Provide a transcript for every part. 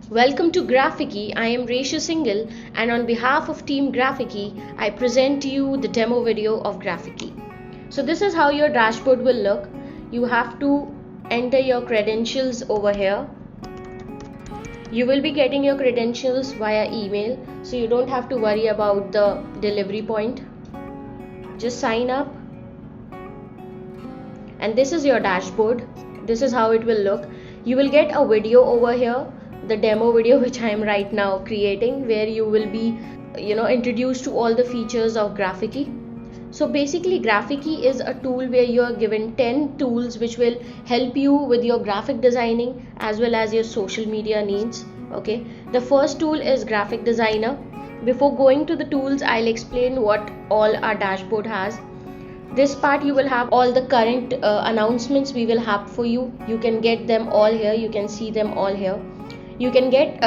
Welcome to Graphiky. I am Resha Singhal, and on behalf of Team Graphiky, I present to you the demo video of Graphiky. So this is how your dashboard will look. You have to enter your credentials over here. You will be getting your credentials via email, so you don't have to worry about the delivery point. Just sign up. And this is your dashboard. This is how it will look. You will get a video over here, the demo video which I am right now creating, where you will be introduced to all the features of Graphiky. So basically Graphiky is a tool where you are given 10 tools which will help you with your graphic designing as well as your social media needs. Okay, the first tool is Graphic Designer. Before going to the tools, I'll explain what all our dashboard has. This part you will have all the current announcements we will have for you. You can get them all here. You can see them all here. You can get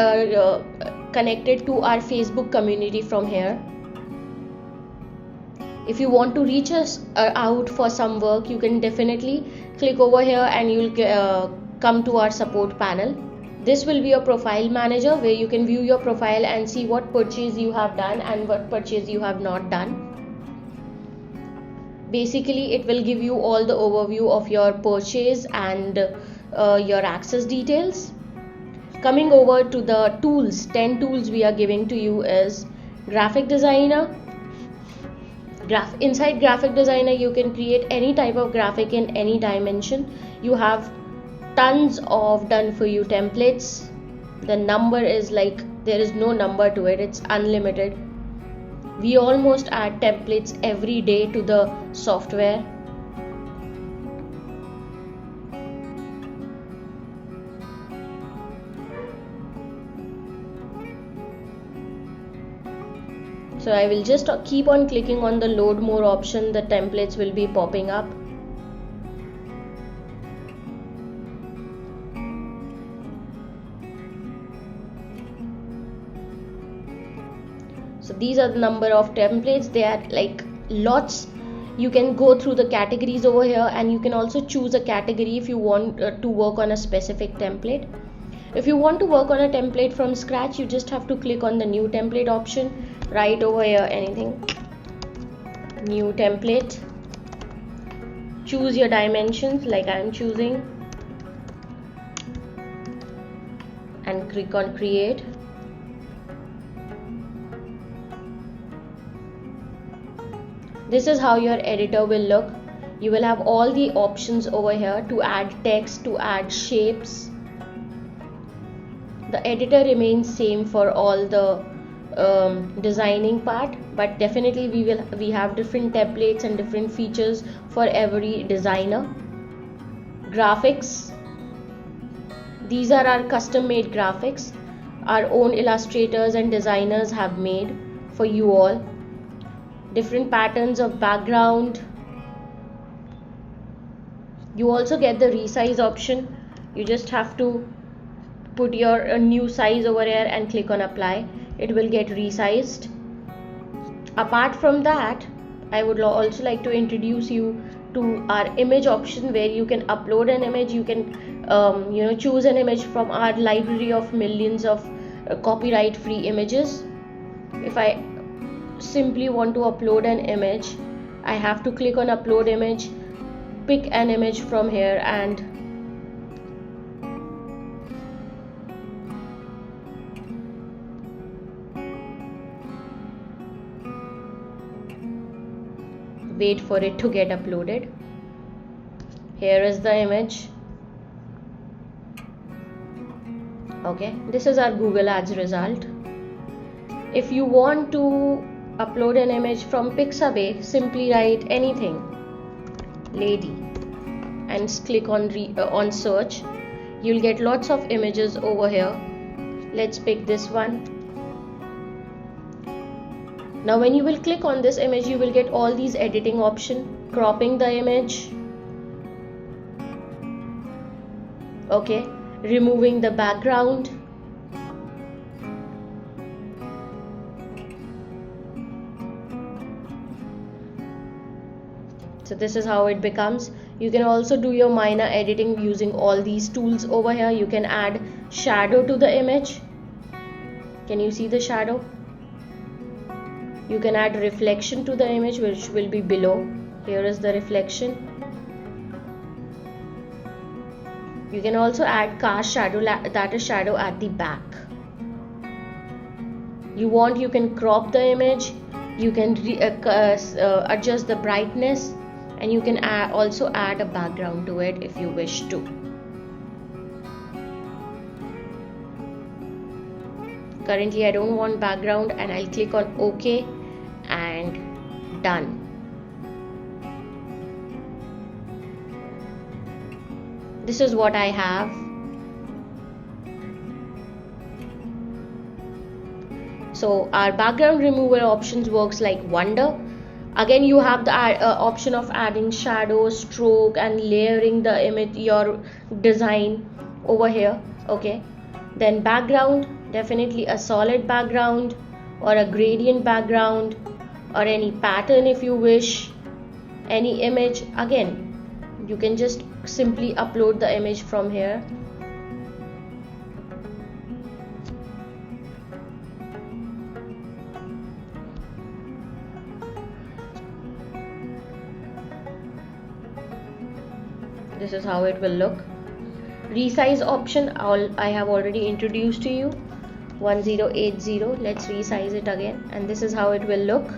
connected to our Facebook community from here. If you want to reach us out for some work, you can definitely click over here and you'll come to our support panel. This will be your profile manager, where you can view your profile and see what purchase you have done and what purchase you have not done. Basically it will give you all the overview of your purchase and your access details. Coming over to the tools, 10 tools we are giving to you is Graphic Designer. Inside Graphic Designer you can create any type of graphic in any dimension. You have tons of done for you templates. The number is like, there is no number to it, it's unlimited. We almost add templates every day to the software. So I will just keep on clicking on the load more option. The templates will be popping up. So these are the number of templates. They are like lots. You can go through the categories over here, and you can also choose a category if you want to work on a specific template. If you want to work on a template from scratch, you just have to click on the new template option right over here. Anything, new template, choose your dimensions like I am choosing, and click on create. This is how your editor will look. You will have all the options over here to add text, to add shapes. The editor remains same for all the designing part, but definitely we have different templates and different features for every designer. Graphics, these are our custom made graphics our own illustrators and designers have made for you all. Different patterns of background. You also get the resize option. You just have to put your new size over here and click on apply. It will get resized. Apart from that, I would also like to introduce you to our image option, where you can upload an image. You can choose an image from our library of millions of copyright free images. If I simply want to upload an image, I have to click on upload image, pick an image from here, and wait for it to get uploaded. Here is the image. Okay, this is our Google Ads result. If you want to upload an image from Pixabay, simply write anything, lady, and click on search. You'll get lots of images over here. Let's pick this one. Now when you will click on this image, you will get all these editing options, cropping the image, okay, removing the background, so this is how it becomes. You can also do your minor editing using all these tools over here. You can add shadow to the image. Can you see the shadow? You can add reflection to the image, which will be below. Here is the reflection. You can also add cast shadow, that is shadow at the back. You can crop the image, you can adjust the brightness, and you can also add a background to it if you wish to. Currently I don't want background, and I'll click on OK and done. This is what I have. So our background removal options works like wonder. Again, you have the option of adding shadow, stroke, and layering the image, your design over here. Okay, then background, definitely a solid background or a gradient background or any pattern if you wish. Any image, again you can just simply upload the image from here. This is how it will look. Resize option, I have already introduced to you. 1080. Let's resize it again, and this is how it will look.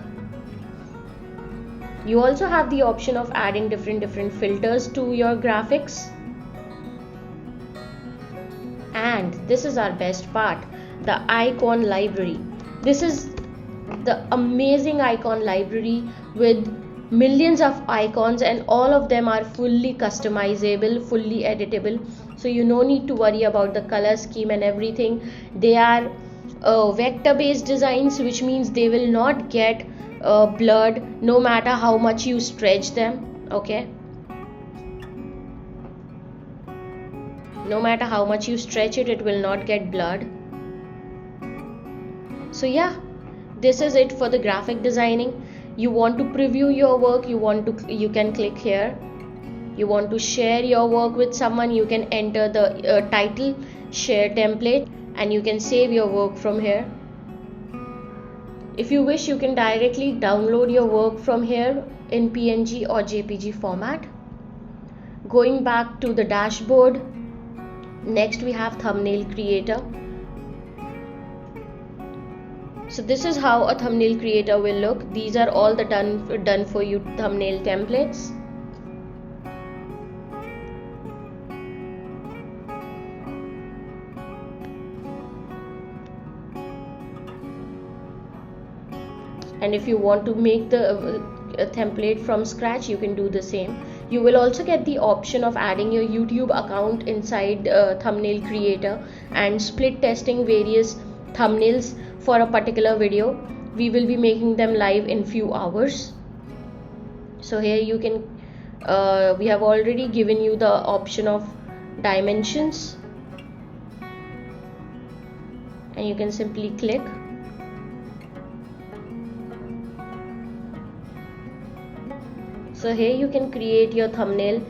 You also have the option of adding different filters to your graphics. And this is our best part, the icon library. This is the amazing icon library with millions of icons, and all of them are fully customizable, fully editable. So you no need to worry about the color scheme and everything. They are vector based designs, which means they will not get blurred no matter how much you stretch them. Okay, no matter how much you stretch it, it will not get blurred. So yeah, this is it for the graphic designing. You want to preview your work, you can click here. You want to share your work with someone, you can enter the title, share template, and you can save your work from here. If you wish, you can directly download your work from here in PNG or JPG format. Going back to the dashboard, next we have thumbnail creator. So this is how a thumbnail creator will look. These are all the done for you thumbnail templates. And if you want to make the template from scratch, you can do the same. You will also get the option of adding your YouTube account inside thumbnail creator and split testing various thumbnails for a particular video. We will be making them live in few hours. So here you can we have already given you the option of dimensions, and you can simply click. So here you can create your thumbnail.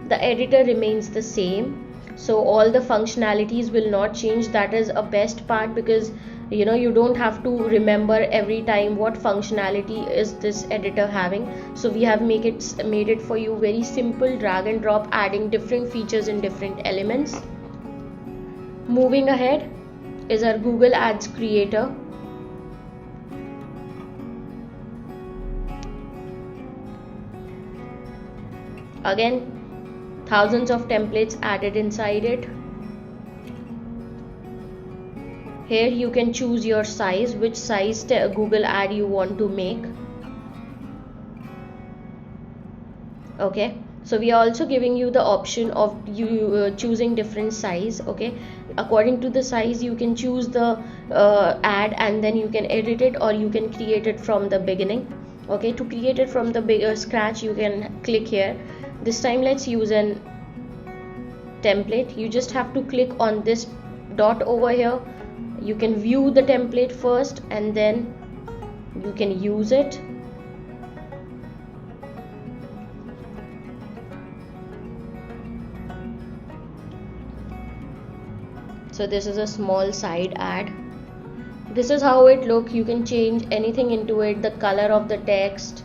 The editor remains the same, so all the functionalities will not change. That is a best part, because you don't have to remember every time what functionality is this editor having. So we have made it for you very simple, drag and drop, adding different features in different elements. Moving ahead is our Google Ads creator. Again, thousands of templates added inside it. Here you can choose your size, which size Google ad you want to make. Okay, so we are also giving you the option of you choosing different size. Okay, according to the size you can choose the ad, and then you can edit it, or you can create it from the beginning. Okay, to create it from the scratch, you can click here. This time let's use an template. You just have to click on this dot over here. You can view the template first, and then you can use it. So this is a small side ad. This is how it look. You can change anything into it, the color of the text,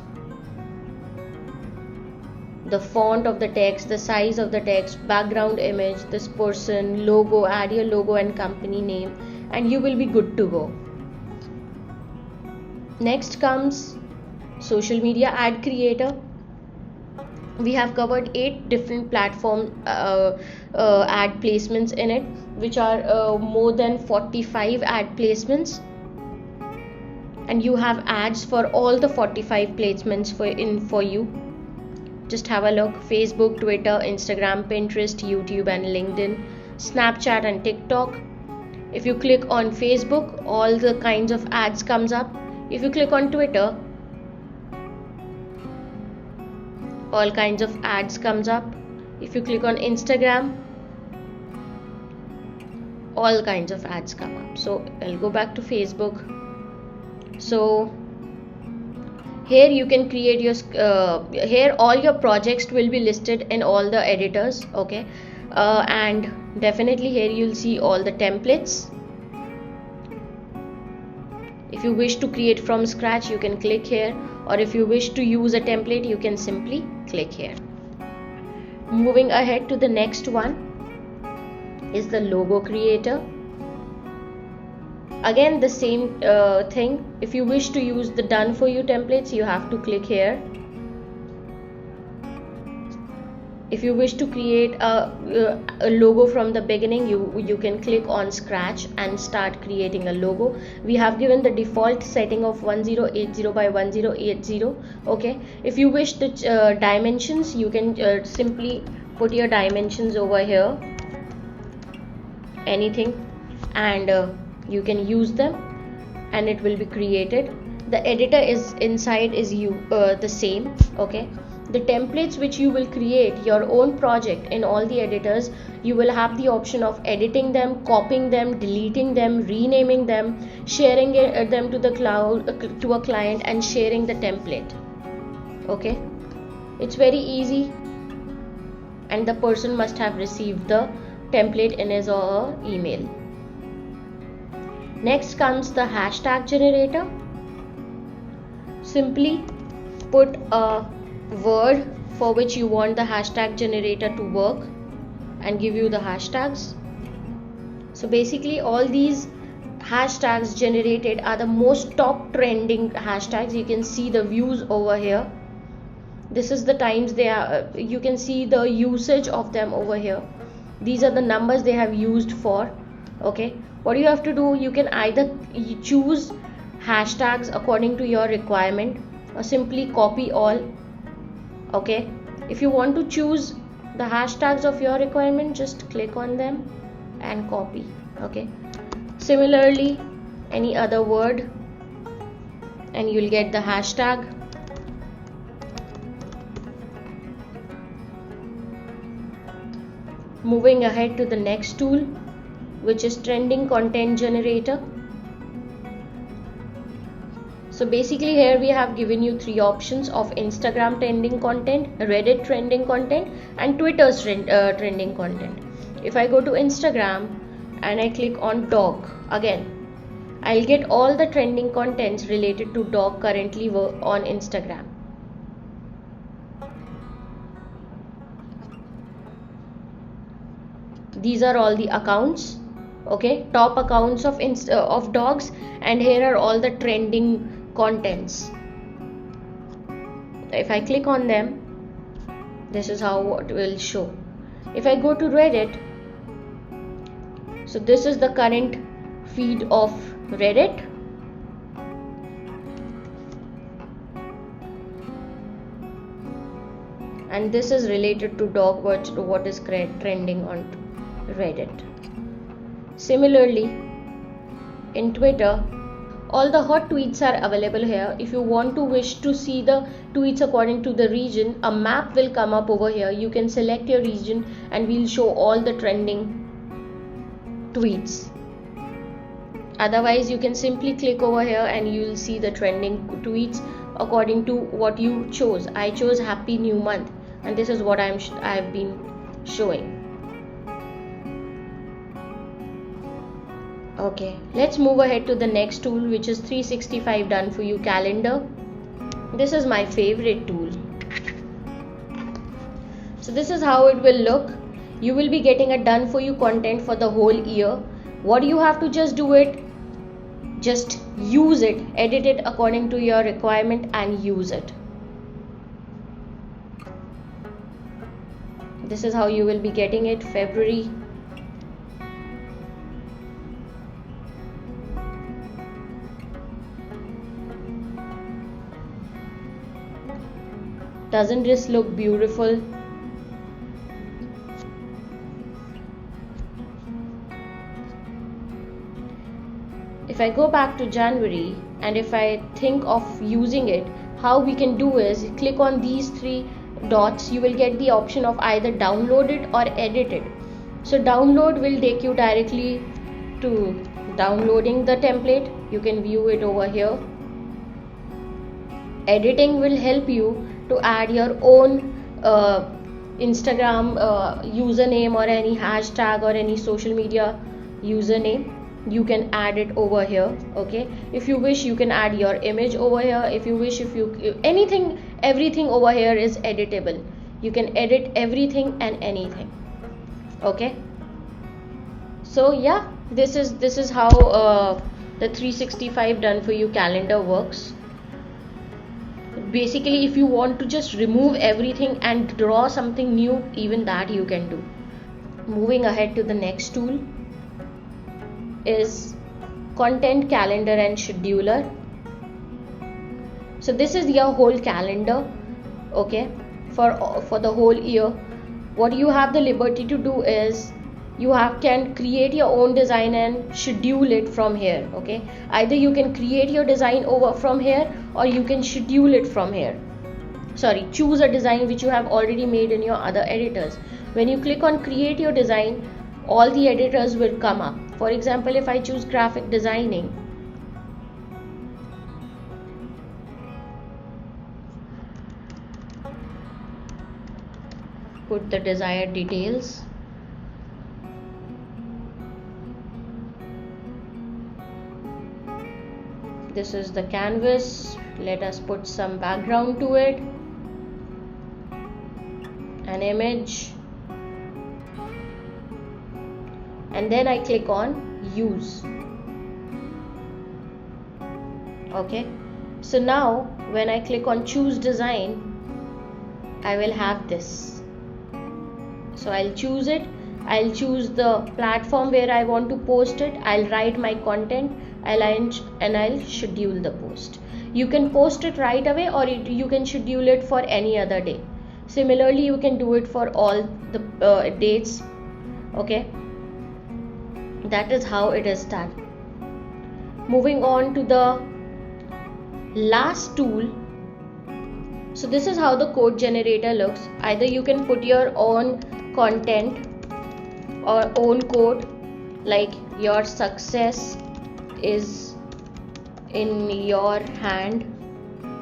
the font of the text, the size of the text, background image, this person, logo, add your logo and company name, and you will be good to go. Next comes social media ad creator. We have covered 8 different platform ad placements in it, which are more than 45 ad placements, and you have ads for all the 45 placements for you. Just have a look: Facebook, Twitter, Instagram, Pinterest, YouTube and LinkedIn, Snapchat and TikTok. If you click on Facebook, all the kinds of ads comes up. If you click on Twitter, all kinds of ads comes up. If you click on Instagram, all kinds of ads come up. So I'll go back to Facebook. So here you can create your here all your projects will be listed in all the editors, okay, and definitely here you'll see all the templates. If you wish to create from scratch, you can click here, or if you wish to use a template, you can simply click here. Moving ahead to the next one is the logo creator. Again the same thing. If you wish to use the done for you templates, you have to click here. If you wish to create a logo from the beginning, you can click on scratch and start creating a logo. We have given the default setting of 1080 by 1080, okay. If you wish the dimensions, you can simply put your dimensions over here, anything, and you can use them and it will be created. The editor is inside is the same, okay. The templates which you will create your own project in all the editors, you will have the option of editing them, copying them, deleting them, renaming them, sharing them to the cloud to a client, and sharing the template, okay. It's very easy, and the person must have received the template in his or her email. Next comes the hashtag generator. Simply put a word for which you want the hashtag generator to work and give you the hashtags. So basically all these hashtags generated are the most top trending hashtags. You can see the views over here. This is the times they are, you can see the usage of them over here. These are the numbers they have used for, okay. What you have to do, you can either choose hashtags according to your requirement or simply copy all, okay. If you want to choose the hashtags of your requirement, just click on them and copy, okay. Similarly, any other word and you'll get the hashtag. Moving ahead to the next tool, which is trending content generator. So basically here we have given you 3 options of Instagram trending content, Reddit trending content and Twitter's trending content. If I go to Instagram and I click on dog, again I'll get all the trending contents related to dog currently on Instagram. These are all the accounts, okay, top accounts of dogs, and here are all the trending contents. If I click on them, this is how it will show. If I go to Reddit, so this is the current feed of Reddit. And this is related to dog, what is trending on Reddit. Similarly, in Twitter, all the hot tweets are available here. If you wish to see the tweets according to the region, a map will come up over here. You can select your region and we'll show all the trending tweets. Otherwise, you can simply click over here and you will see the trending tweets according to what you chose. I chose Happy New Month, and this is what I've been showing. Okay, let's move ahead to the next tool, which is 365 done for you calendar. This is my favorite tool. So this is how it will look. You will be getting a done for you content for the whole year. What you have to just do it, just use it, edit it according to your requirement and use it. This is how you will be getting it. February. Doesn't this look beautiful? If I go back to January and if I think of using it, how we can do is click on these three dots. You will get the option of either download it or edit it. So download will take you directly to downloading the template. You can view it over here. Editing will help you to add your own Instagram username or any hashtag or any social media username. You can add it over here. Okay, if you wish you can add your image over here. If you wish, anything, everything over here is editable. You can edit everything and anything. Okay, so yeah, this is how the 365 done for you calendar works. Basically, if you want to just remove everything and draw something new, even that you can do. Moving ahead to the next tool is content calendar and scheduler. So this is your whole calendar, okay, for the whole year. What you have the liberty to do is can create your own design and schedule it from here. Okay, either you can create your design over from here or you can schedule it from here. Choose a design which you have already made in your other editors. When you click on create your design, all the editors will come up. For example, if I choose graphic designing, put the desired details. This is the canvas. Let us put some background to it, an image, and then I click on use. Okay, so now when I click on choose design, I will have this. So I'll choose it. I'll choose the platform where I want to post it. I'll write my content, and I'll schedule the post. You can post it right away or you can schedule it for any other day. Similarly, you can do it for all the dates. Okay, that is how it is done. Moving on to the last tool. So this is how the code generator looks. Either you can put your own content or own code, like your success is in your hand.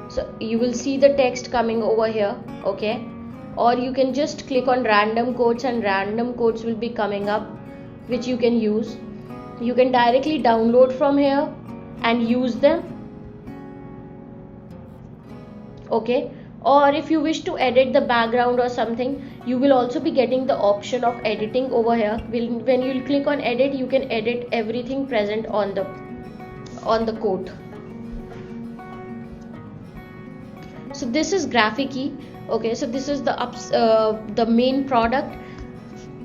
So you will see the text coming over here. Okay, or you can just click on random codes and random codes will be coming up, which you can use. You can directly download from here and use them. Okay, or if you wish to edit the background or something, you will also be getting the option of editing over here. When you click on edit, you can edit everything present on the code. So this is Graphiqui. Okay, so this is the main product.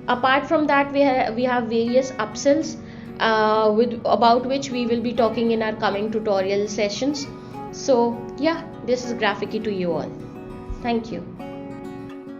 Apart from that, we have various upsells about which we will be talking in our coming tutorial sessions. So yeah, this is Graphiqui to you all. Thank you.